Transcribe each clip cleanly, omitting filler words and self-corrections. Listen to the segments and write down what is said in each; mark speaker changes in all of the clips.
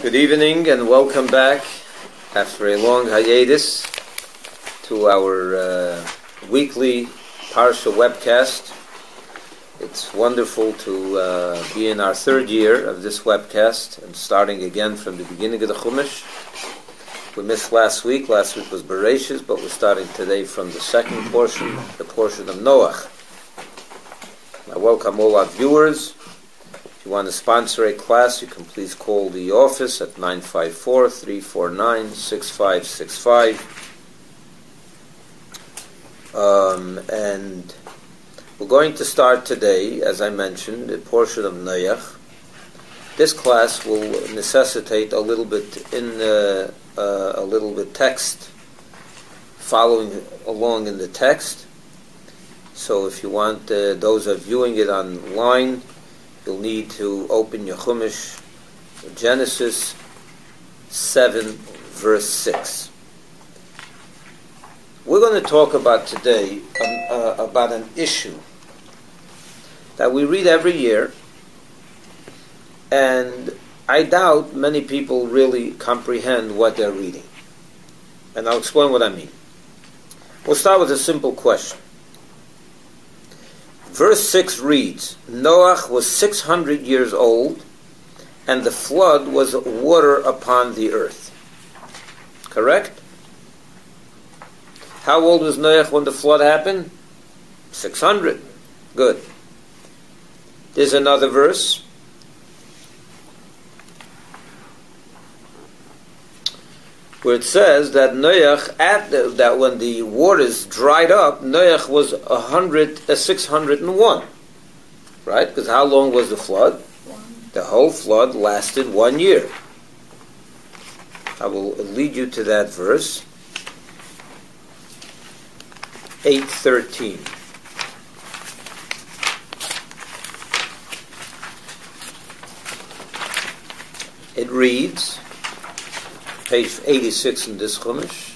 Speaker 1: Good evening and welcome back after a long hiatus to our weekly Parshah webcast. It's wonderful to be in our third year of this webcast and starting again from the beginning of the Chumash. We missed last week. Last week was Bereshis, but we're starting today from the second portion, the portion of Noach. I welcome all our viewers. If you want to sponsor a class, you can please call the office at 954-349-6565. And we're going to start today, as I mentioned, the portion of Noach. This class will necessitate a little bit text, following along in the text. So if you want those who are viewing it online, you'll need to open your Chumash, Genesis 7, verse 6. We're going to talk about today about an issue that we read every year, and I doubt many people really comprehend what they're reading. And I'll explain what I mean. We'll start with a simple question. Verse 6 reads, Noach was 600 years old, and the flood was water upon the earth. Correct? How old was Noach when the flood happened? 600. Good. There's another verse. Where it says that Noach, that when the waters dried up, Noach was 601. Right? Because how long was the flood? The whole flood lasted 1 year. I will lead you to that verse. 8:13. It reads, page 86 in this Chumash.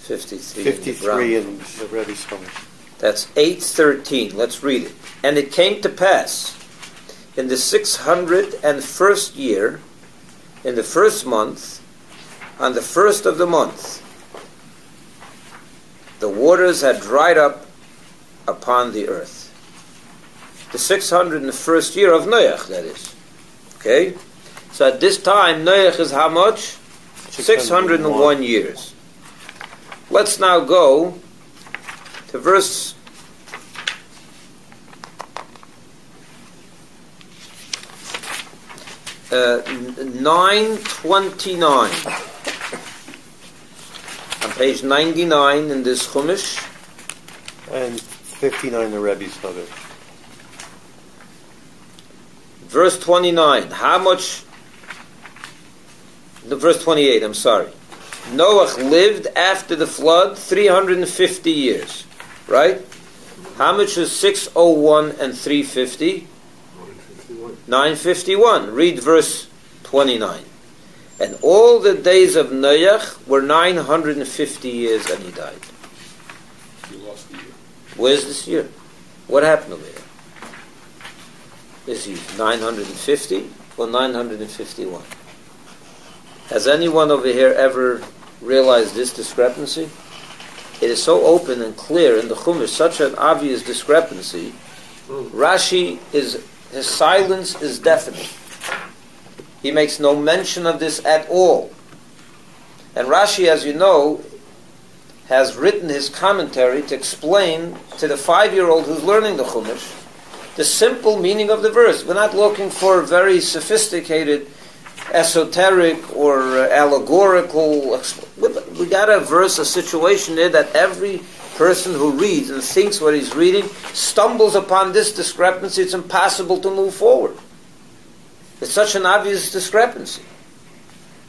Speaker 1: 53
Speaker 2: in the Rabbi Spalter.
Speaker 1: That's 8:13. Let's read it. And it came to pass in the 601st year, in the first month, on the first of the month, the waters had dried up upon the earth. The 601st year of Noach, that is. Okay? So at this time, Noach is how much? 601 years. Let's now go to verse 929. On page 99 in this Chumash.
Speaker 2: And 59 in the Rabbi Spalter.
Speaker 1: Verse 29. How much... Verse 28, I'm sorry. Noach lived after the flood 350 years. Right? How much is 601 and 350? 951. Read verse 29. And all the days of Noach were 950 years, and he died.
Speaker 3: You lost the year.
Speaker 1: Where's this year? What happened over here? Is he 950 or 951? Has anyone over here ever realized this discrepancy? It is so open and clear in the Chumash, such an obvious discrepancy. Rashi, his silence is deafening. He makes no mention of this at all. And Rashi, as you know, has written his commentary to explain to the 5-year-old who's learning the Chumash the simple meaning of the verse. We're not looking for very sophisticated, esoteric or allegorical. We got a verse, a situation there that every person who reads and thinks what he's reading stumbles upon this discrepancy. It's impossible to move forward. It's such an obvious discrepancy.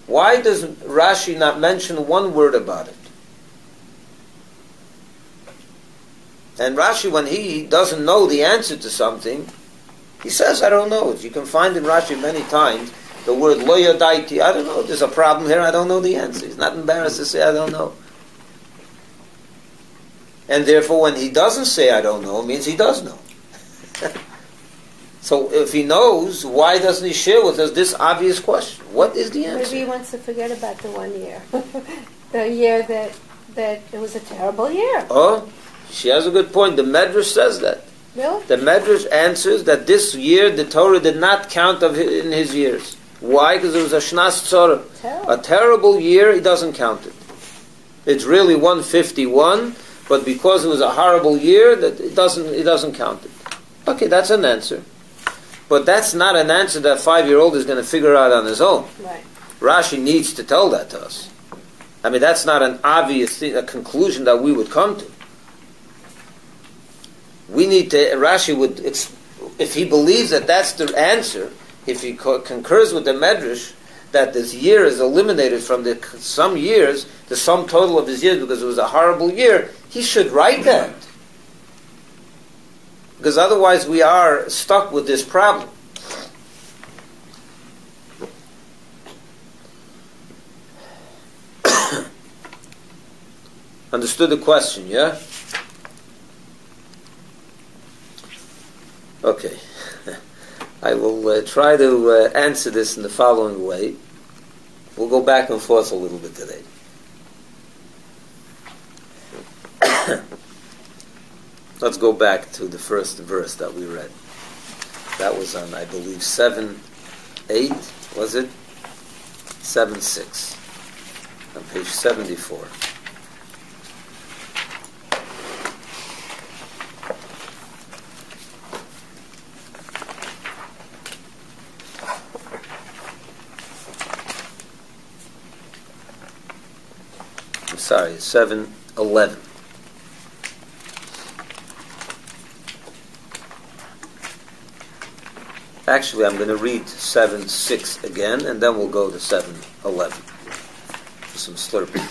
Speaker 1: Why does Rashi not mention one word about it? And Rashi, when he doesn't know the answer to something, he says, I don't know. You can find in Rashi many times the word lo yodaiti. I don't know. There's a problem here. I don't know the answer. He's not embarrassed to say, I don't know. And therefore, when he doesn't say, I don't know, it means he does know. So if he knows, why doesn't he share with us this obvious question? What is the answer?
Speaker 4: Maybe he wants to forget about the 1 year. The year that it was a terrible year.
Speaker 1: Oh, she has a good point. The Medrash says that.
Speaker 4: Really?
Speaker 1: The Medrash answers that this year the Torah did not count in his years. Why? Because it was a Shnas Tzorah. A terrible year, he doesn't count it. It's really 151, but because it was a horrible year, that it doesn't count it. Okay, that's an answer. But that's not an answer that a 5-year-old is going to figure out on his own.
Speaker 4: Right.
Speaker 1: Rashi needs to tell that to us. I mean, that's not an obvious thing, a conclusion that we would come to. We need to, Rashi would, if he believes that that's the answer, if he concurs with the Medrash, that this year is eliminated from some years, the sum total of his years, because it was a horrible year, he should write that. Because otherwise we are stuck with this problem. Understood the question, yeah? Okay. I will try to answer this in the following way. We'll go back and forth a little bit today. Let's go back to the first verse that we read. That was on, I believe, 7:8, was it? 7:6, on page 74. I'm sorry, 7:11. Actually, I'm going to read 7:6 again, and then we'll go to 7:11 for some slurping.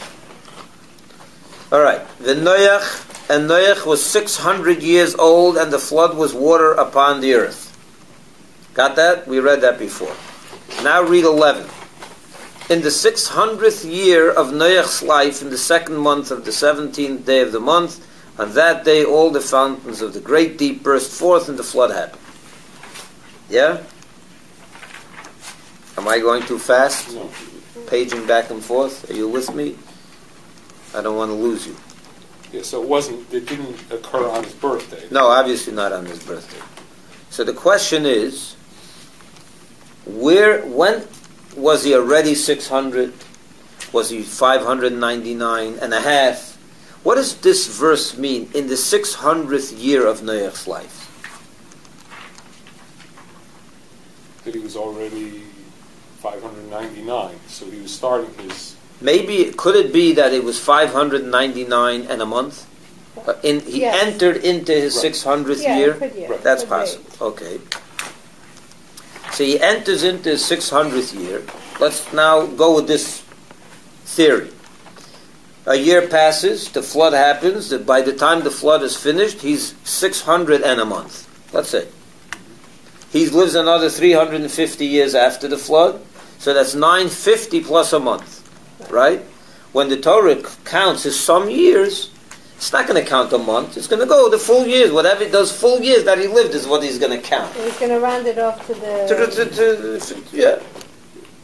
Speaker 1: All right. Noach was 600 years old, and the flood was water upon the earth. Got that? We read that before. Now read 11. In the 600th year of Noach's life, in the 2nd month of the 17th day of the month, on that day all the fountains of the great deep burst forth, and the flood happened. Yeah? Am I going too fast?
Speaker 3: No.
Speaker 1: Paging back and forth? Are you with me? I don't want to lose you.
Speaker 3: Yeah, so it didn't occur on his birthday.
Speaker 1: No, obviously not on his birthday. So the question is, when was he already 600? Was he 599 and a half? What does this verse mean in the 600th year of Noach's life?
Speaker 3: That he was already 599, so he was starting his...
Speaker 1: Maybe, could it be that it was 599 and a month? He
Speaker 4: Yes.
Speaker 1: entered into his
Speaker 3: Right.
Speaker 1: 600th
Speaker 4: Yeah,
Speaker 1: year?
Speaker 4: could be.
Speaker 1: That's
Speaker 4: Could be.
Speaker 1: possible. Okay. So he enters into his 600th year. Let's now go with this theory. A year passes, the flood happens, that by the time the flood is finished, he's 600 and a month. Let's say. He lives another 350 years after the flood, so that's 950 plus a month, right? When the Torah counts as some years, it's not going to count a month. It's going to go the full years. Whatever it does, full years that he lived is what he's going to count.
Speaker 4: He's going to round it off to
Speaker 1: Yeah.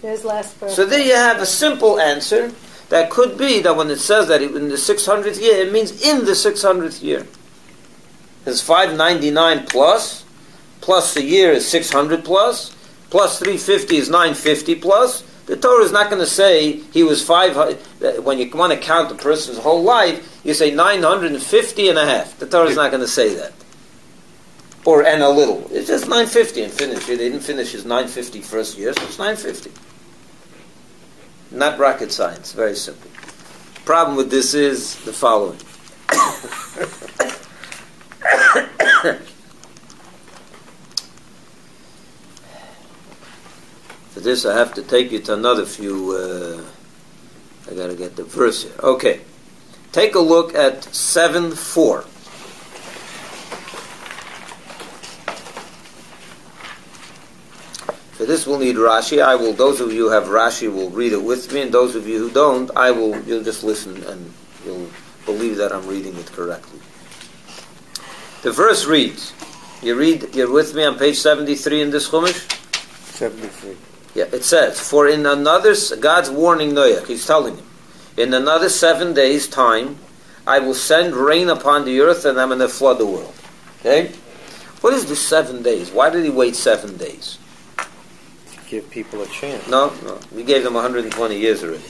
Speaker 4: his last birthday.
Speaker 1: So there you have a simple answer that could be that when it says that in the 600th year, it means in the 600th year. It's 599 plus the year is 600 plus 350 is 950 plus. The Torah is not going to say he was 500. When you want to count a person's whole life, you say 950 and a half. The Torah is not going to say that. Or and a little. It's just 950 and finish. They didn't finish his 950 first year, so it's 950. Not rocket science. Very simple. Problem with this is the following. For this, I have to take you to another few. I got to get the verse here. Okay, take a look at 7:4. For this, we'll need Rashi. Those of you who have Rashi will read it with me, and those of you who don't, you'll just listen and you'll believe that I'm reading it correctly. The verse reads, You're with me on page 73 in this Chumash?
Speaker 2: 73.
Speaker 1: Yeah, it says, for in another, God's warning Noach, he's telling him, in another 7 days' time, I will send rain upon the earth and I'm going to flood the world. Okay? What is the 7 days? Why did he wait 7 days?
Speaker 2: Give people a chance.
Speaker 1: No. We gave them 120 years already.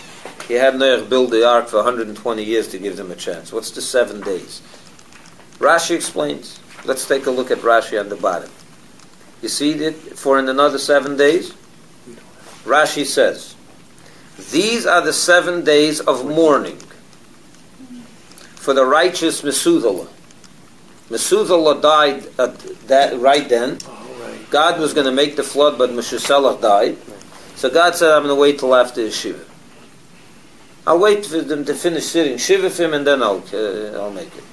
Speaker 1: He had Noach build the ark for 120 years to give them a chance. What's the 7 days? Rashi explains. Let's take a look at Rashi on the bottom. You see it? For in another 7 days? Rashi says, these are the 7 days of mourning for the righteous Methuselah. Methuselah died right then. God was going to make the flood, but Methuselah died. So God said, I'm going to wait till after his Shiva. I'll wait for them to finish sitting Shiva for him, and then I'll make it.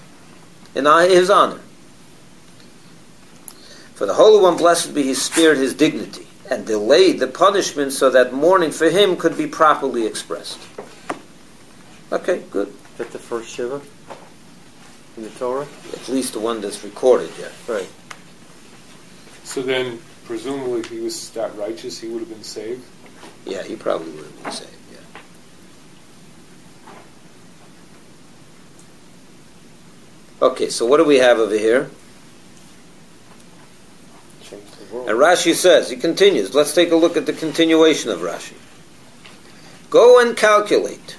Speaker 1: In his honor. For the Holy One, blessed be, he spared his dignity and delayed the punishment so that mourning for him could be properly expressed. Okay, good.
Speaker 2: Is that the first Shiva in the Torah?
Speaker 1: At least the one that's recorded, yeah.
Speaker 2: Right.
Speaker 3: So then, presumably, if he was that righteous, he would have been saved?
Speaker 1: Yeah, he probably would have been saved, yeah. Okay, so what do we have over here?
Speaker 2: Change the world.
Speaker 1: And Rashi says, he continues, let's take a look at the continuation of Rashi. Go and calculate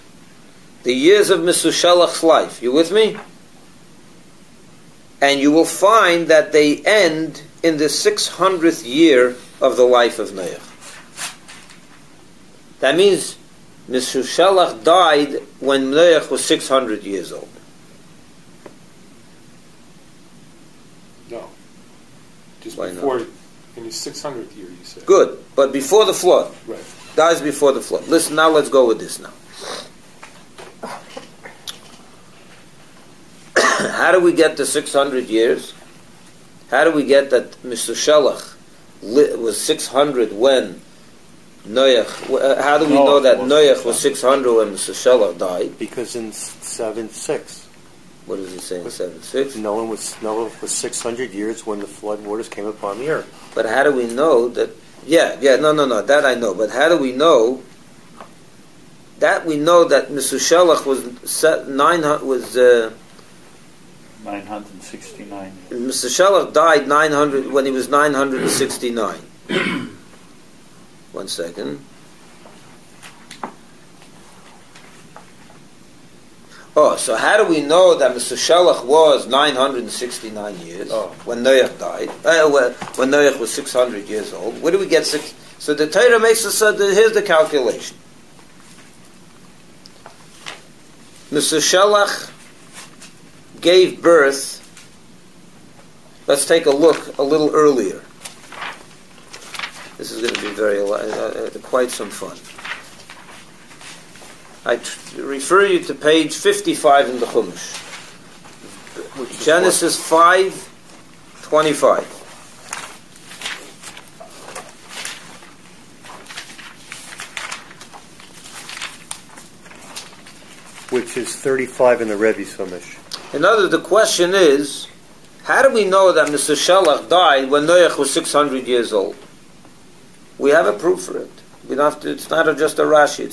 Speaker 1: the years of Methuselah's life. You with me? And you will find that they end in the 600th year of the life of Noach. That means Methuselah died when Noach was 600 years old.
Speaker 3: No. Just
Speaker 1: Why
Speaker 3: before,
Speaker 1: not?
Speaker 3: in his 600th year, you said.
Speaker 1: Good, but before the flood.
Speaker 3: Right.
Speaker 1: Dies before the flood. Listen, now let's go with this now. How do we get to 600 years? How do we get that Methuselah was 600 when Noach? How do we know that Noach was 600 when Methuselah died?
Speaker 2: Because in 7:6.
Speaker 1: What does it say in 7:6?
Speaker 2: Noah was 600 years when the flood waters came upon the earth.
Speaker 1: But how do we know that? No. That I know. But how do we know? That we know that Methuselah was
Speaker 5: 969.
Speaker 1: Methuselah died 900 when he was 969. 1 second. Oh, so how do we know that Methuselah was 969 years when Noach died? When Noach was 600 years old. Where do we get six? So the Torah makes us say, here's the calculation. Methuselah gave birth. Let's take a look a little earlier. This is going to be quite some fun. I refer you to page 55 in the Chumash. Genesis 5:25.
Speaker 2: Which is 35 in the Rebbe's Chumash.
Speaker 1: In other words, the question is, how do we know that Methuselah died when Noach was 600 years old? We have a proof for it. We don't have to, it's not just a Rashi.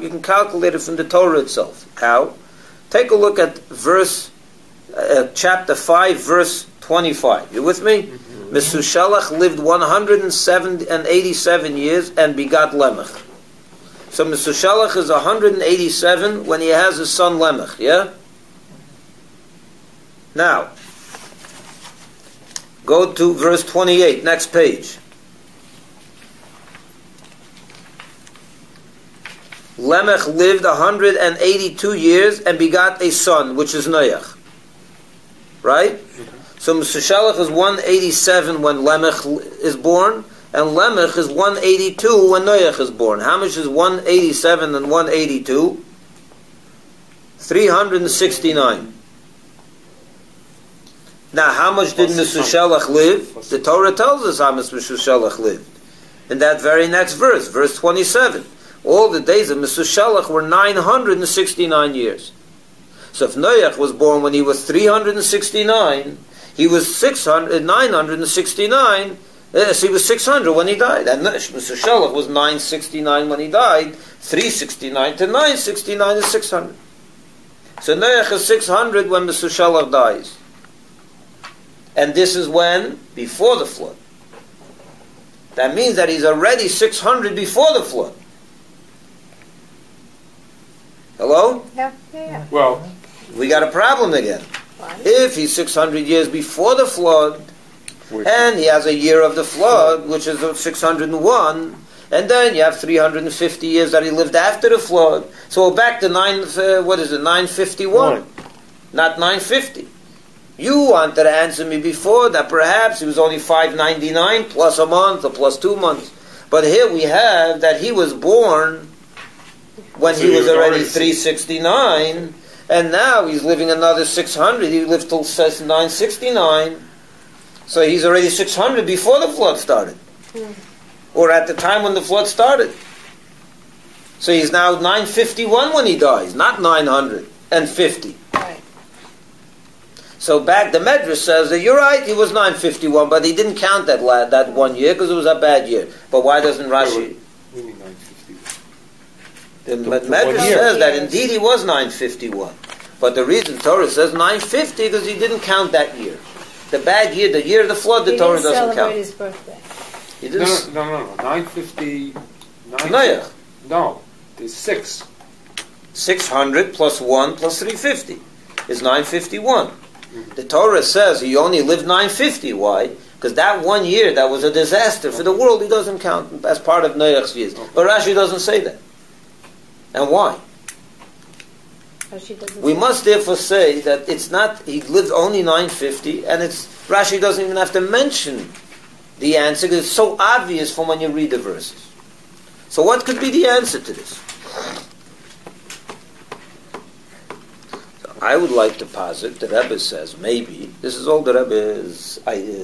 Speaker 1: You can calculate it from the Torah itself. How? Take a look at chapter 5, verse 25. You with me? Mm-hmm. Methuselah lived 187 years and begot Lamech. So Methuselah is 187 when he has his son Lamech. Yeah? Now, go to verse 28, next page. Lamech lived 182 years and begot a son, which is Noach. Right? So Methuselah is 187 when Lamech is born, and Lamech is 182 when Noach is born. How much is 187 and 182? 369. Now, how much did Methuselah live? The Torah tells us how much Methuselah lived. In that very next verse, verse 27. All the days of Methuselah were 969 years. So if Noach was born when he was 369, He was 969. Yes, he was 600 when he died. And Methuselah was 969 when he died. 369 to 969 is 600. So Noach is 600 when Methuselah dies. And this is when? Before the flood. That means that he's already 600 before the flood. Hello?
Speaker 4: Yeah.
Speaker 3: Well,
Speaker 1: We got a problem again.
Speaker 4: Why?
Speaker 1: If he's 600 years before the flood, and he has a year of the flood, which is 601, and then you have 350 years that he lived after the flood. So we're back to 951, not 950. You wanted to answer me before that perhaps he was only 599 plus a month or plus 2 months. But here we have that he was born when
Speaker 3: So
Speaker 1: he was already
Speaker 3: already
Speaker 1: 369, and now he's living another 600. He lived till 969. So he's already 600 before the flood started. Or at the time when the flood started. So he's now 951 when he dies, not 950.
Speaker 4: Right.
Speaker 1: So back, the Medrash says that you're right, he was 951, but he didn't count that 1 year because it was a bad year. But why doesn't Rashi?
Speaker 3: we need 950.
Speaker 1: The
Speaker 2: The
Speaker 1: Medrash
Speaker 2: 1 year.
Speaker 1: says that indeed he was 951. But the reason Torah says 950 because he didn't count that year. The bad year, the year of the flood, the
Speaker 4: He
Speaker 1: Torah
Speaker 4: didn't
Speaker 1: doesn't
Speaker 4: celebrate
Speaker 1: count.
Speaker 4: his birthday.
Speaker 1: He
Speaker 3: No,
Speaker 1: didn't.
Speaker 3: no. 950.
Speaker 1: Noach.
Speaker 3: No, there's 6.
Speaker 1: 600 plus 1 plus 350 is 951. The Torah says he only lived 950. Why? Because that 1 year, that was a disaster for the world. He doesn't count as part of Noach's years. But Rashi doesn't say that. And why?
Speaker 4: Rashi doesn't
Speaker 1: We
Speaker 4: say.
Speaker 1: must therefore say that it's not, he lived only 950, and it's, Rashi doesn't even have to mention the answer, because it's so obvious from when you read the verses. So what could be the answer to this? So I would like to posit, the Rebbe says, maybe, this is all the Rebbe's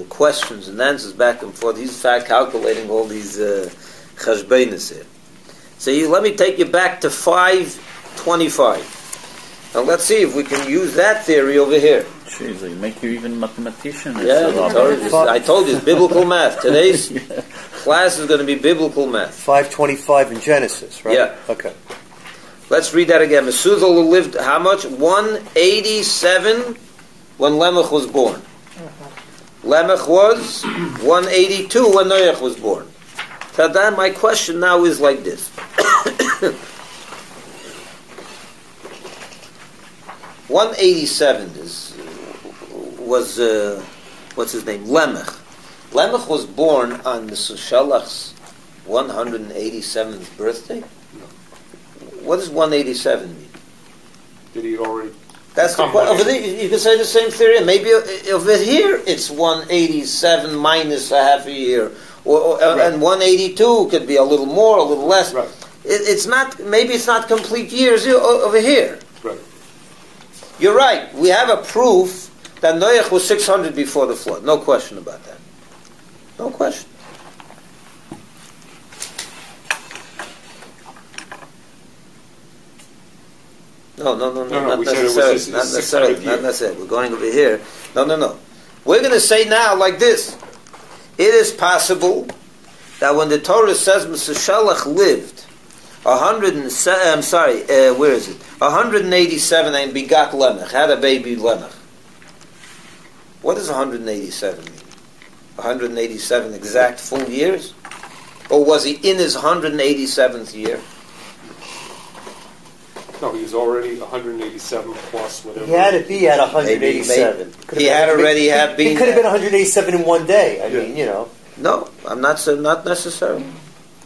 Speaker 1: questions and answers back and forth. He's in fact calculating all these cheshbenis here. So let me take you back to 525. Now let's see if we can use that theory over here.
Speaker 5: Jeez, they make you even mathematician.
Speaker 1: Yeah, I told you, it's biblical math. Today's class is going to be biblical math.
Speaker 2: 525 in Genesis, right?
Speaker 1: Yeah.
Speaker 2: Okay.
Speaker 1: Let's read that again. Methuselah lived how much? 187 when Lamech was born. Lamech was 182 when Noach was born. So then my question now is like this. 187 was what's his name? Lamech. Lamech was born on Methuselah's 187th birthday. What does 187 mean?
Speaker 3: Did he already?
Speaker 1: That's the question. Over there, you can say the same theory. Maybe over here it's 187 minus a half a year,
Speaker 3: Right.
Speaker 1: and 182 could be a little more, a little less.
Speaker 3: Right.
Speaker 1: It's not. Maybe it's not complete years over here.
Speaker 3: Right.
Speaker 1: You're right. We have a proof that Noach was 600 before the flood. No question about that. No question. No, not
Speaker 3: we said it was
Speaker 1: necessarily.
Speaker 3: his
Speaker 1: Not
Speaker 3: 600
Speaker 1: necessarily.
Speaker 3: year.
Speaker 1: Not necessarily. We're going over here. No. We're going to say now like this. It is possible that when the Torah says Methuselah lived 187 and begot Lamech, had a baby Lamech. What does 187 mean? 187 exact full years? Or was he in his 187th year?
Speaker 3: No, he was already 187 plus whatever.
Speaker 2: He had to be at 187.
Speaker 1: He had already had been.
Speaker 2: He could have been 187 in one day. I mean, you know.
Speaker 1: No, I'm not saying not necessarily.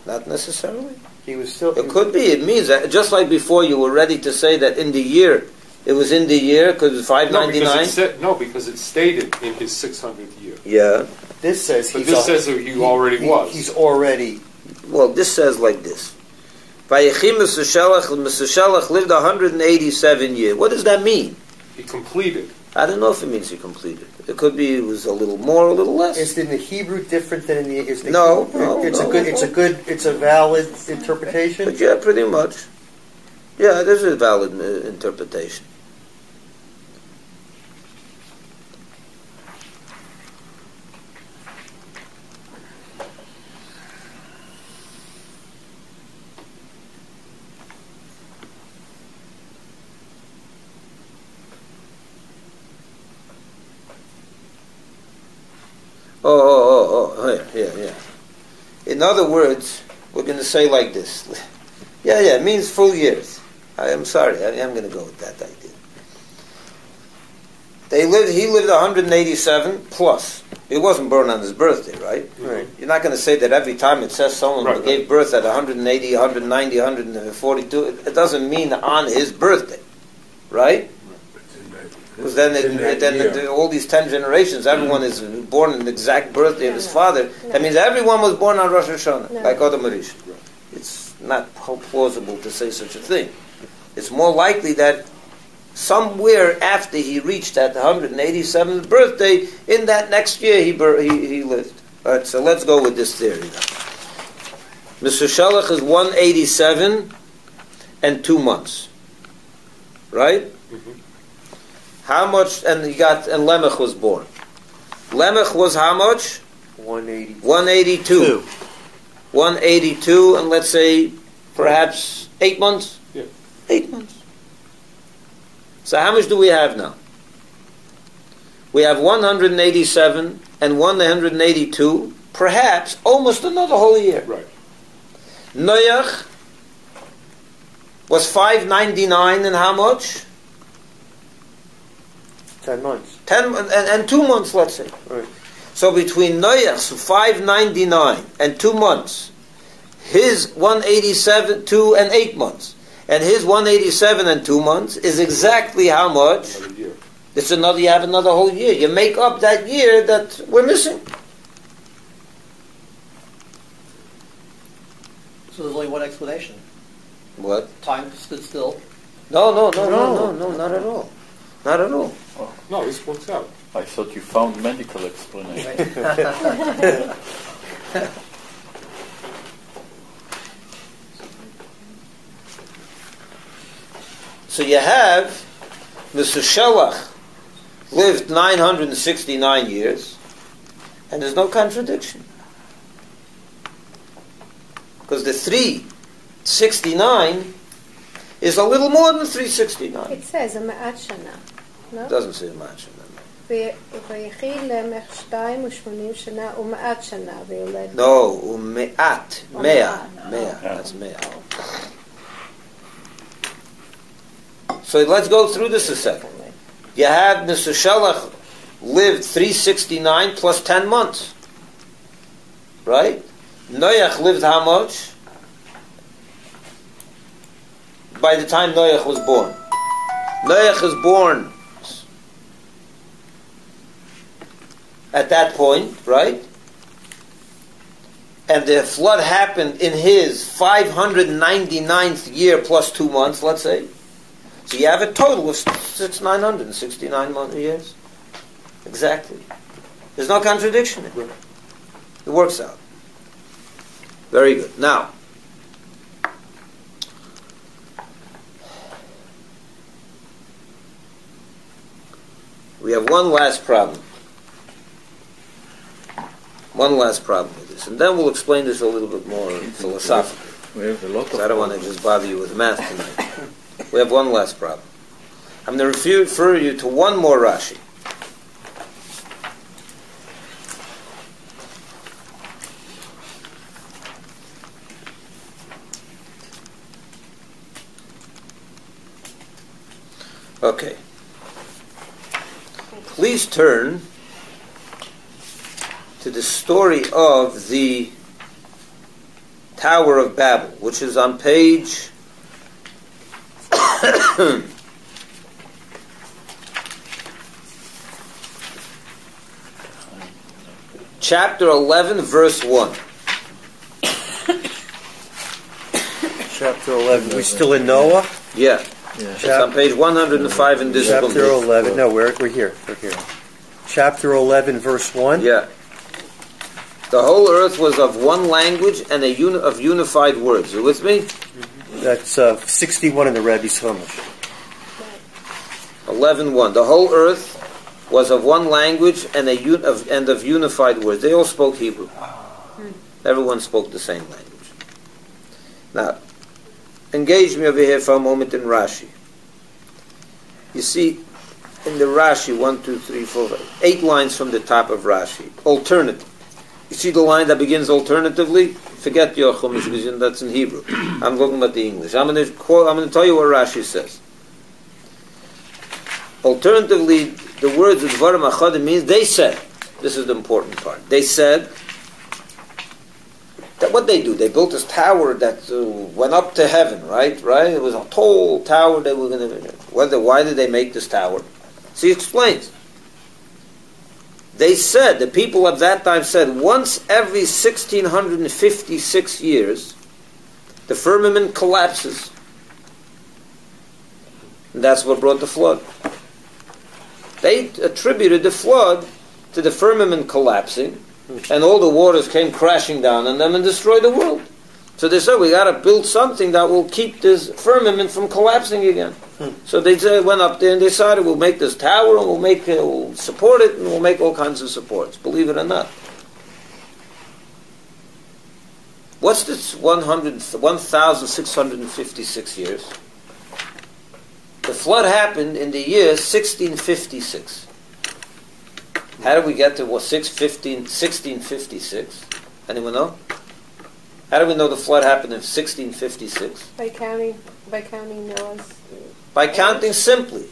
Speaker 1: Not necessarily.
Speaker 2: He was still.
Speaker 1: It could be. It means that just like before, you were ready to say that in the year, it was in the year because it's 599.
Speaker 3: Because it stated in his 600th year.
Speaker 1: Yeah.
Speaker 2: This says
Speaker 3: But this says that he already was.
Speaker 2: He's already.
Speaker 1: Well, this says like this. Vayechim Methuselah lived 187 years. What does that mean?
Speaker 3: He completed.
Speaker 1: I don't know if it means he completed. It could be it was a little more, a little less.
Speaker 2: Is in the Hebrew different than in the? Is the
Speaker 1: No,
Speaker 2: it's
Speaker 1: no.
Speaker 2: It's a valid interpretation.
Speaker 1: But yeah, pretty much. Yeah, this is a valid interpretation. In other words, we're going to say like this. Yeah, it means full years. I'm sorry, I'm going to go with that idea. He lived 187 plus. He wasn't born on his birthday, right?
Speaker 2: Right.
Speaker 1: You're not going to say that every time it says someone gave birth at 180, 190, 142. It doesn't mean on his birthday, right? Because then all these 10 generations, everyone is born on the exact birthday of his father. That means everyone was born on Rosh Hashanah, like Adam Rishon. It's not plausible to say such a thing. It's more likely that somewhere after he reached that 187th birthday, in that next year he lived. All right, so let's go with this theory now. Mr. Shelach is 187 and 2 months, right?
Speaker 3: Mm-hmm.
Speaker 1: How much? And Lemech was born. Lemech was how much? 182. 182, and let's say perhaps 8 months.
Speaker 3: Yeah.
Speaker 1: 8 months. So how much do we have now? We have 187 and 182, perhaps almost another whole year.
Speaker 3: Right.
Speaker 1: Noach was 599 and how much?
Speaker 2: 10 months.
Speaker 1: 10 and 2 months, let's say.
Speaker 2: Right.
Speaker 1: So between Noach's 599 and 2 months, his 187, 2 and 8 months, and his 187 and 2 months is exactly how much?
Speaker 3: Another year.
Speaker 1: You have another whole year. You make up that year that we're missing.
Speaker 6: So there's only one explanation.
Speaker 1: What?
Speaker 6: Time stood still.
Speaker 1: No, not at all. Not at all.
Speaker 3: No, this works out.
Speaker 5: I thought you found medical explanation.
Speaker 1: So you have Mr. Shelach lived 969 years, and there's no contradiction. Because the 369 is a little more than 369.
Speaker 4: It says a ma'at shana. No?
Speaker 1: It doesn't say much.
Speaker 4: ויחיל למך 82 שנה ומעט שנה ויולד.
Speaker 1: No, umeat, mea. That's mea. So let's go through this a second. You have Mr. Shelach lived 369 plus 10 months. Right? Noach lived how much? By the time Noach was born. Noach is born at that point, right? And the flood happened in his 599th year plus 2 months, let's say. So you have a total of 969 years. Exactly. There's no contradiction in it. It works out. Very good. Now, we have one last problem. One last problem with this. And then we'll explain this a little bit more philosophically.
Speaker 5: We have a lot of
Speaker 1: I don't want to just bother you with math tonight. We have one last problem. I'm going to refer you to one more Rashi. Okay. Please turn to the story of the Tower of Babel, which is on page chapter 11, verse 1.
Speaker 2: Chapter 11. We still in Noah?
Speaker 1: Yeah. It's on page 105 in this book.
Speaker 2: Chapter 11. No, we're here. We're here. Chapter 11, verse 1.
Speaker 1: Yeah. The whole earth was of one language and of unified words. You with me?
Speaker 2: That's 61 in the Rabbi's Chumash.
Speaker 1: 11:1. The whole earth was of one language and of unified words. They all spoke Hebrew. Everyone spoke the same language. Now, engage me over here for a moment in Rashi. You see, in the Rashi, 1, 2, 3, 4, 8 lines from the top of Rashi. Alternative. You see the line that begins alternatively? Forget your Chumash because that's in Hebrew. I'm talking about the English. I'm going to tell you what Rashi says. Alternatively, the words of Dvarim Achadim means they said. This is the important part. They said that what they do, they built this tower that went up to heaven, right? Right? It was a tall tower. They were going to. Why did they make this tower? So he explains. They said, the people of that time said, once every 1656 years, the firmament collapses. And that's what brought the flood. They attributed the flood to the firmament collapsing, and all the waters came crashing down on them and destroyed the world. So they said, we got to build something that will keep this firmament from collapsing again. So they went up there and decided, we'll make this tower and we'll support it and we'll make all kinds of supports. Believe it or not. What's this 1,656 years? The flood happened in the year 1656. How did we get to 1656? Anyone know? How do we know the flood happened in 1656?
Speaker 4: By counting Noah's.
Speaker 1: By counting simply.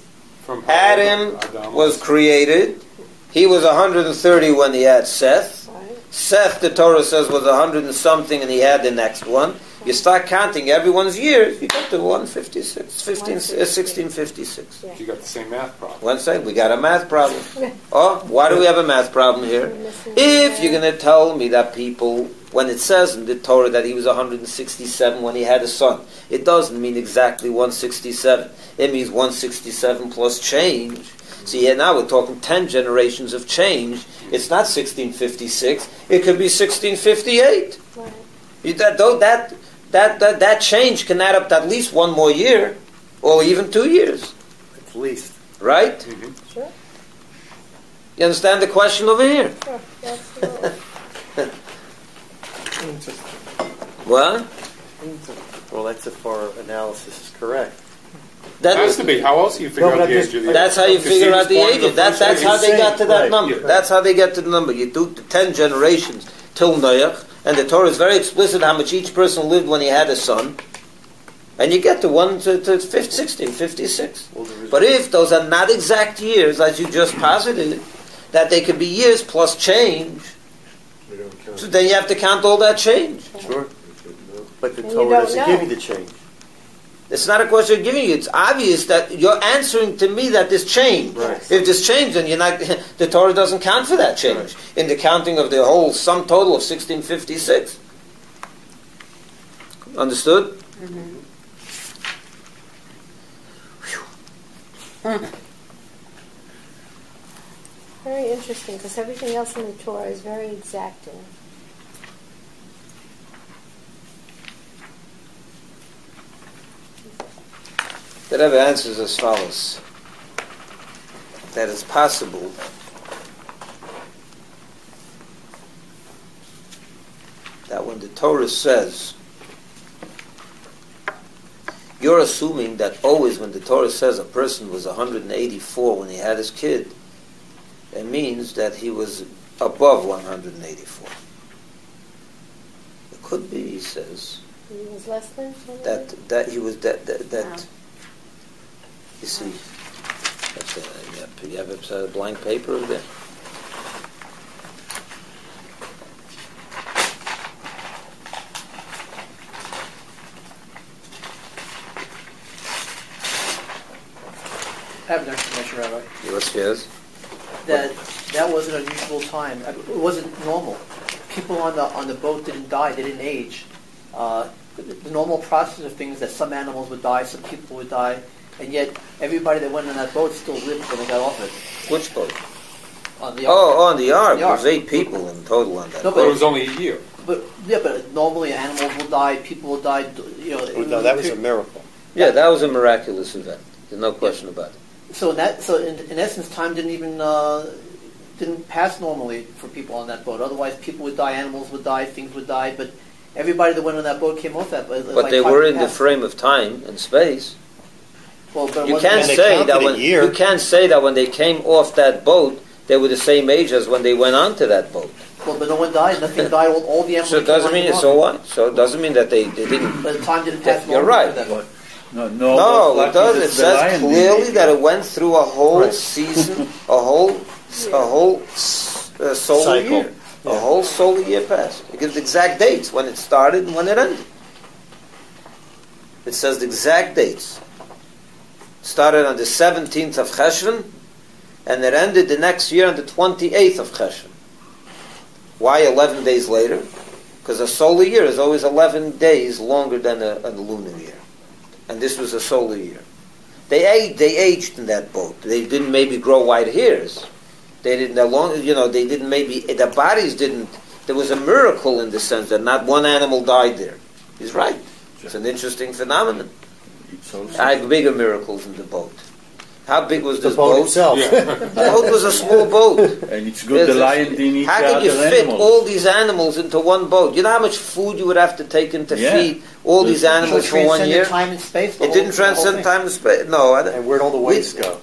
Speaker 3: From
Speaker 1: Adam was created. He was 130 when he had Seth.
Speaker 4: Right.
Speaker 1: Seth, the Torah says, was 100 and something, and he had the next one. You start counting everyone's years, you get to 1656.
Speaker 4: Yeah.
Speaker 3: You got the same math problem.
Speaker 1: One second, we got a math problem. Oh, why do we have a math problem here? If you're going to tell me that people, when it says in the Torah that he was 167 when he had a son, it doesn't mean exactly 167. It means 167 plus change. See, here now we're talking 10 generations of change. It's not 1656. It could be 1658.
Speaker 4: Right.
Speaker 1: That change can add up to at least one more year, or even 2 years.
Speaker 2: At least.
Speaker 1: Right?
Speaker 3: Mm-hmm.
Speaker 4: Sure.
Speaker 1: You understand the question over here?
Speaker 4: Sure. Absolutely.
Speaker 1: What?
Speaker 2: Well, that's if our analysis is correct.
Speaker 3: It has to be. How else do you figure
Speaker 2: No,
Speaker 3: out
Speaker 2: but
Speaker 3: the
Speaker 2: I'm
Speaker 3: age of the
Speaker 1: That's how you
Speaker 3: Because
Speaker 1: figure
Speaker 3: he was
Speaker 1: out the
Speaker 3: born in
Speaker 1: age. That's
Speaker 3: first
Speaker 1: how they
Speaker 2: age.
Speaker 1: got to that
Speaker 2: Right.
Speaker 1: number.
Speaker 3: Yeah.
Speaker 1: That's how they get to the number. You do the 10 generations till Noach, and the Torah is very explicit how much each person lived when he had a son, and you get to 1656. But if those are not exact years, as you just posited, that they could be years plus change, so then you have to count all that change.
Speaker 2: Sure. But the
Speaker 4: And you
Speaker 2: Torah
Speaker 4: don't
Speaker 2: doesn't
Speaker 4: know.
Speaker 2: give you the change.
Speaker 1: It's not a question of giving you. It's obvious that you're answering to me that this changed.
Speaker 2: Right.
Speaker 1: If this changed, then you're not. The Torah doesn't count for that change in the counting of the whole sum total of 1656. Understood?
Speaker 4: Very interesting, because everything else in the Torah is very exacting.
Speaker 1: The Rebbe answers as follows: that it's possible that when the Torah says, you're assuming that always when the Torah says a person was 184 when he had his kid, it means that he was above 184. It could be, he says,
Speaker 4: He was less than
Speaker 1: that he was that
Speaker 4: Wow.
Speaker 1: you see, that's you have a blank paper over there.
Speaker 6: I have an explanation, Rabbi.
Speaker 1: Yes.
Speaker 6: That was an unusual time. It wasn't normal. People on the boat didn't die. They didn't age. The normal process of things that some animals would die, some people would die, and yet everybody that went on that boat still lived when they got off it.
Speaker 1: Which boat?
Speaker 6: On the ark.
Speaker 1: On the ark.
Speaker 6: The ark.
Speaker 1: There's 8 people in total on that
Speaker 6: No,
Speaker 1: boat.
Speaker 3: But it was only a year.
Speaker 6: But normally animals will die, people will die. You know.
Speaker 2: No, that was a miracle.
Speaker 1: Yeah, that was a miraculous event. There's no question about it.
Speaker 6: So in essence, time didn't pass normally for people on that boat. Otherwise, people would die, animals would die, things would die. But everybody that went on that boat came off that boat.
Speaker 1: But they were in the frame of time and space.
Speaker 6: Well, but
Speaker 1: You
Speaker 6: wasn't-
Speaker 1: can't
Speaker 2: And they
Speaker 1: say
Speaker 2: counted
Speaker 1: that
Speaker 2: a
Speaker 1: when
Speaker 2: year.
Speaker 1: you can't say that when they came off that boat, they were the same age as when they went onto that boat.
Speaker 6: Well, but no one died. Nothing died. All the animals.
Speaker 1: So it doesn't mean, so what? So it doesn't mean that they didn't.
Speaker 6: But the time didn't pass.
Speaker 1: You're right.
Speaker 6: For them.
Speaker 1: No, it does. It says clearly that it went through a whole season, a whole solar
Speaker 2: Cycle.
Speaker 1: year. A whole solar year passed. It gives exact dates when it started and when it ended. It says the exact dates. Started on the 17th of Cheshvan, and it ended the next year on the 28th of Cheshvan. Why 11 days later? Because a solar year is always 11 days longer than a lunar year. And this was a solar year. They aged in that boat. They didn't maybe grow white hairs. They didn't, they didn't maybe, their bodies didn't, there was a miracle in the sense that not one animal died there. He's right. It's an interesting phenomenon. I have bigger miracles in the boat. How big was this boat?
Speaker 2: Itself.
Speaker 3: Yeah.
Speaker 1: The boat was a small boat.
Speaker 5: And it's good the lion didn't eat
Speaker 1: How
Speaker 5: the
Speaker 1: can you
Speaker 5: other
Speaker 1: fit
Speaker 5: animals?
Speaker 1: all these animals into one boat? You know how much food you would have to take in to feed all these animals for 1 year?
Speaker 6: Time and space.
Speaker 1: It didn't transcend time and space. No.
Speaker 2: And where'd all the waste go?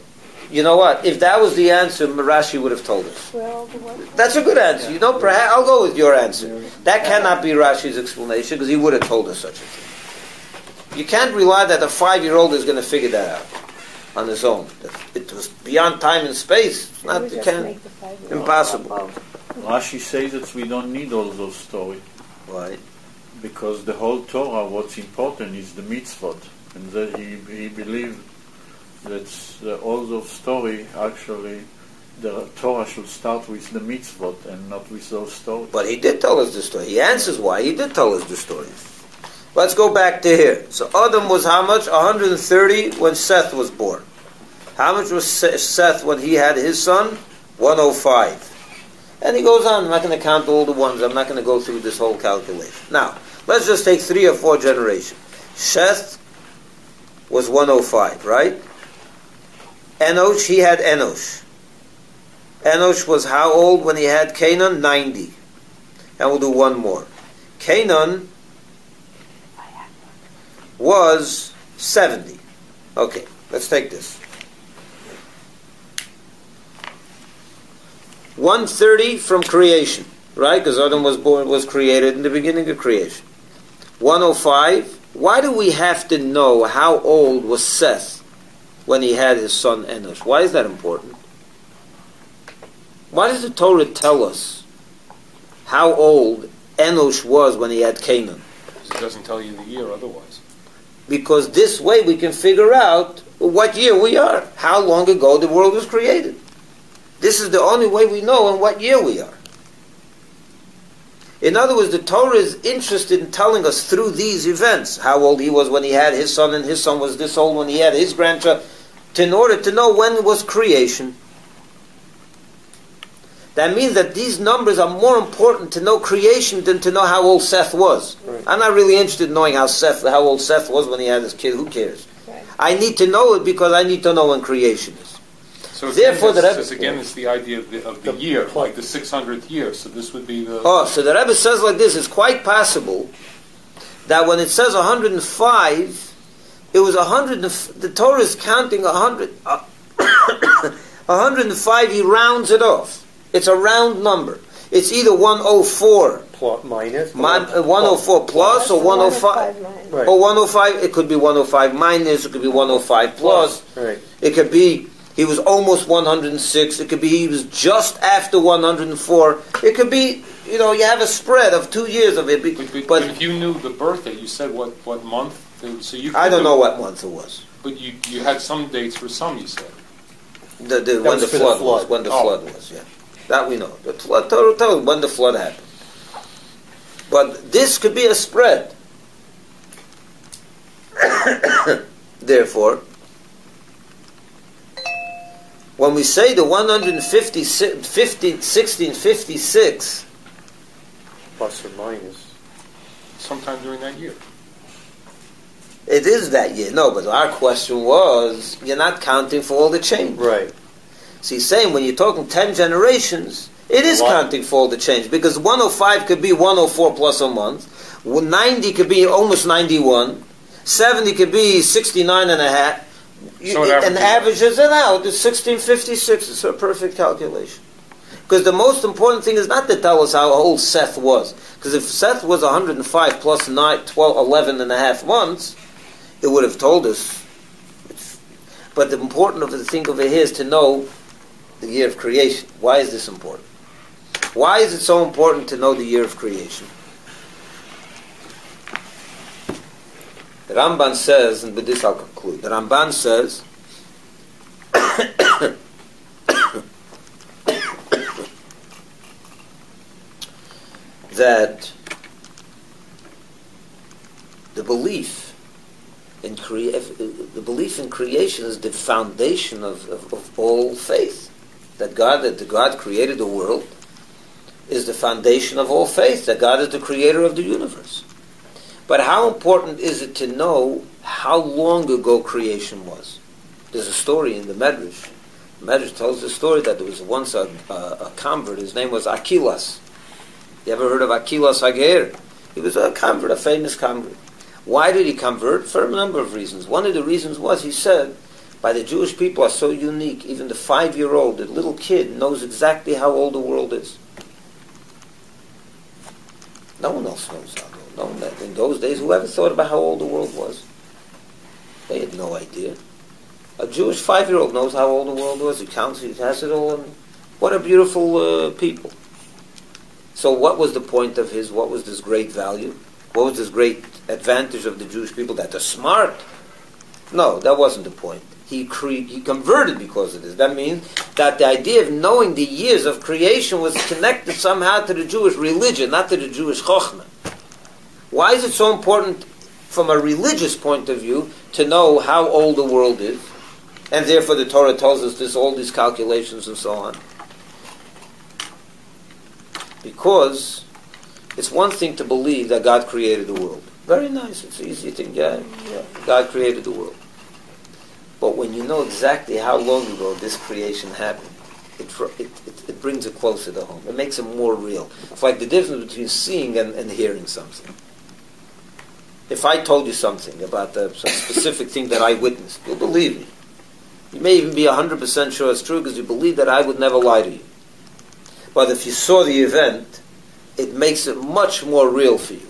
Speaker 1: You know what? If that was the answer, Rashi would have told us.
Speaker 4: Well, the one-
Speaker 1: That's a good answer. Perhaps I'll go with your answer. That cannot be Rashi's explanation because he would have told us such a thing. You can't rely that a 5-year-old is going to figure that out on his own. It was beyond time and space. It's not,
Speaker 4: we
Speaker 1: you
Speaker 4: just
Speaker 1: can't,
Speaker 4: make the 5-year-old.
Speaker 1: impossible.
Speaker 5: Rashi says that we don't need all those stories
Speaker 1: Why?
Speaker 5: because the whole Torah, what's important is the mitzvot, and that he believed that all those stories actually the Torah should start with the mitzvot and not with those stories.
Speaker 1: But he did tell us the story. He answers why he did tell us the story. Let's go back to here. So Adam was how much? 130 when Seth was born. How much was Seth when he had his son? 105. And he goes on. I'm not going to count all the ones. I'm not going to go through this whole calculation. Now, let's just take 3 or 4 generations. Seth was 105, right? Enosh, he had Enosh. Enosh was how old when he had Canaan? 90. And we'll do one more. Canaan was 70. Okay, let's take this. 130 from creation, right? Because Adam was created in the beginning of creation. 105. Why do we have to know how old was Seth when he had his son Enosh? Why is that important? Why does the Torah tell us how old Enosh was when he had Canaan?
Speaker 3: Because it doesn't tell you the year otherwise.
Speaker 1: Because this way we can figure out what year we are, how long ago the world was created. This is the only way we know in what year we are. In other words, the Torah is interested in telling us through these events how old he was when he had his son, and his son was this old when he had his grandchild, in order to know when was creation. That means that these numbers are more important to know creation than to know how old Seth was. Right. I'm not really interested in knowing how old Seth was when he had his kid. Who cares? Right. I need to know it because I need to know when creation is.
Speaker 3: So therefore, it's the idea of the year, like the 600th year. So this would be the...
Speaker 1: So the Rebbe says like this, it's quite possible that when it says 105, it was 100, the Torah is counting 100, 105, he rounds it off. It's a round number. It's either 104
Speaker 2: minus
Speaker 1: 104 plus or 105
Speaker 2: right.
Speaker 1: or 105. It could be 105 minus. It could be 105 plus.
Speaker 2: Right.
Speaker 1: It could be he was almost 106. It could be he was just after 104. It could be you have a spread of 2 years of it.
Speaker 3: But if you knew the birthday, you said what month? So you.
Speaker 1: I don't know what month it was.
Speaker 3: But you had some dates for some. You said
Speaker 1: when the flood was. When the flood was, yeah. That we know. The flood, Torah when the flood happened. But this could be a spread. Therefore, when we say the 1656,
Speaker 2: plus or minus,
Speaker 3: sometime during that year.
Speaker 1: It is that year. No, but our question was, you're not counting for all the change.
Speaker 2: Right.
Speaker 1: So he's saying when you're talking 10 generations, it is counting for all the change. Because 105 could be 104 plus a month. 90 could be almost 91. 70 could be 69 and a half.
Speaker 3: So
Speaker 1: and averages it out. It's 1656. It's a perfect calculation. Because the most important thing is not to tell us how old Seth was. Because if Seth was 105 plus 9, 12, 11 and a half months, it would have told us. But the important of the thing over here is to know the year of creation. Why is this important? Why is it so important to know the year of creation? The Ramban says, and with this I'll conclude, the Ramban says that the belief in creation is the foundation of all faith. That God created the world is the foundation of all faith. That God is the creator of the universe. But how important is it to know how long ago creation was? There's a story in the Medrash. The Medrash tells the story that there was once a convert. His name was Achilas. You ever heard of Achilas Hager? He was a convert, a famous convert. Why did he convert? For a number of reasons. One of the reasons was, he said, by the Jewish people are so unique, even the 5-year-old, the little kid, knows exactly how old the world is. No one else knows how old. No one, in those days, whoever thought about how old the world was? They had no idea. A Jewish 5-year-old knows how old the world was. He counts, he has it all. What a beautiful people. So what was the point of what was this great value? What was this great advantage of the Jewish people? That they're smart? No, that wasn't the point. He converted because of this. That means that the idea of knowing the years of creation was connected somehow to the Jewish religion, not to the Jewish chokhmah. Why is it so important from a religious point of view to know how old the world is? And therefore the Torah tells us this, all these calculations and so on. Because it's one thing to believe that God created the world. Very nice. It's easy to think, yeah, God created the world. But when you know exactly how long ago this creation happened, it brings it closer to home. It makes it more real. It's like the difference between seeing and hearing something. If I told you something about some specific thing that I witnessed, you'll believe me. You may even be 100% sure it's true because you believe that I would never lie to you. But if you saw the event, it makes it much more real for you.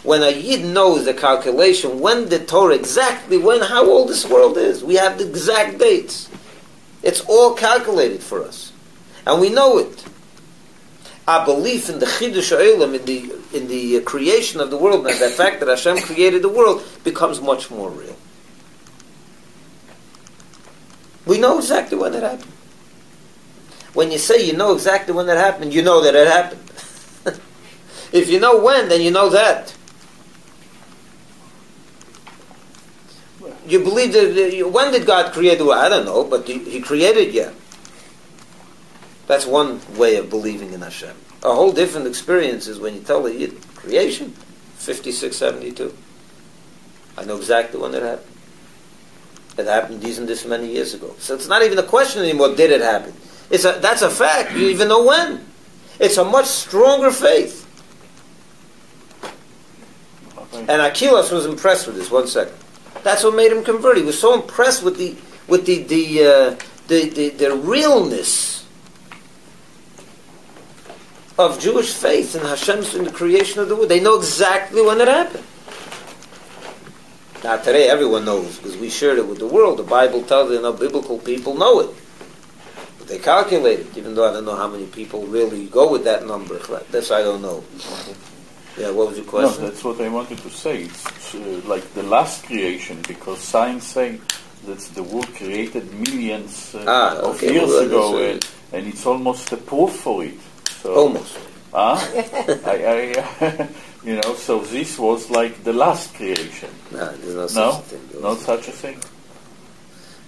Speaker 1: When a Yid knows the calculation, when the Torah, exactly how old this world is, we have the exact dates. It's all calculated for us. And we know it. Our belief in the Chidush Ha'olam, in the creation of the world, and the fact that Hashem created the world, becomes much more real. We know exactly when it happened. When you say you know exactly when it happened, you know that it happened. If you know when, then you know that. You believe that, when did God create the world? I don't know, but He created, yeah. That's one way of believing in Hashem. A whole different experience is when you tell the Yid, creation, 5672. I know exactly when it happened. It happened this many years ago. So it's not even a question anymore, did it happen? That's a fact. You even know when. It's a much stronger faith. And Achilas was impressed with this. 1 second. That's what made him convert. He was so impressed with the realness of Jewish faith and Hashem's in the creation of the world. They know exactly when it happened. Now today everyone knows because we shared it with the world. The Bible tells us, biblical people know it. But they calculate it, even though I don't know how many people really go with that number. This I don't know. Yeah, what was your question?
Speaker 5: No, that's what I wanted to say. It's like the last creation, because science say that the world created millions of years ago, and it's almost a proof for it. So,
Speaker 1: almost.
Speaker 5: So this was like the last creation.
Speaker 1: No, there's no such a thing.
Speaker 5: Not such a thing.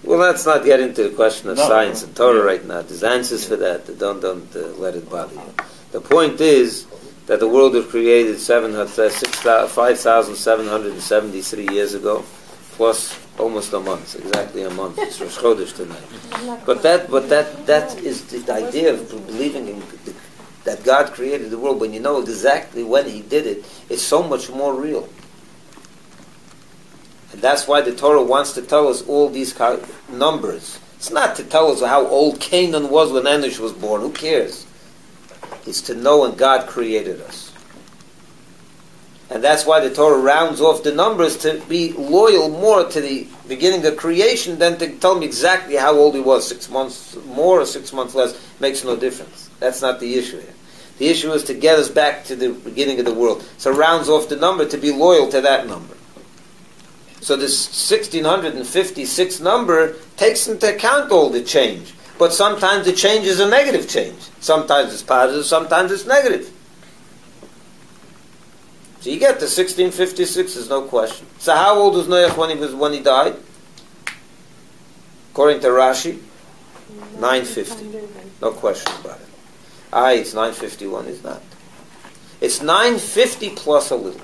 Speaker 1: Well, let's not get into the question of science and Torah right now. There's answers for that. Don't let it bother you. The point is that the world was created 5,773 years ago, plus almost a month, exactly a month. It's Rosh Chodesh tonight. But that is the idea of believing in that God created the world. When you know exactly when He did it, it's so much more real. And that's why the Torah wants to tell us all these numbers, It's not to tell us how old Canaan was when Enosh was born. Who cares? It's to know when God created us. And that's why the Torah rounds off the numbers to be loyal more to the beginning of creation than to tell me exactly how old he was. 6 months more or 6 months less makes no difference. That's not the issue here. The issue is to get us back to the beginning of the world. So it rounds off the number to be loyal to that number. So this 1656 number takes into account all the change. But sometimes the change is a negative change. Sometimes it's positive, sometimes it's negative. So you get the 1656, there's no question. So how old was Noach when he died? According to Rashi, 950. No question about it. It's 951, it's not. It's 950 plus a little.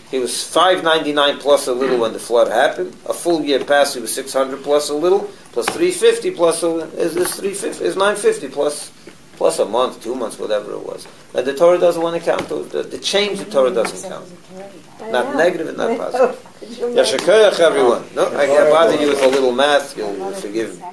Speaker 1: He was 599 plus a little when the flood happened. A full year passed, he was 600 plus a little, plus 350 plus a little. Is 950 plus a month, 2 months, whatever it was. And the Torah doesn't want to count the change. The Torah doesn't count. Not negative and not positive. Yashar koach, everyone. No, I bother you with a little math. You'll forgive me.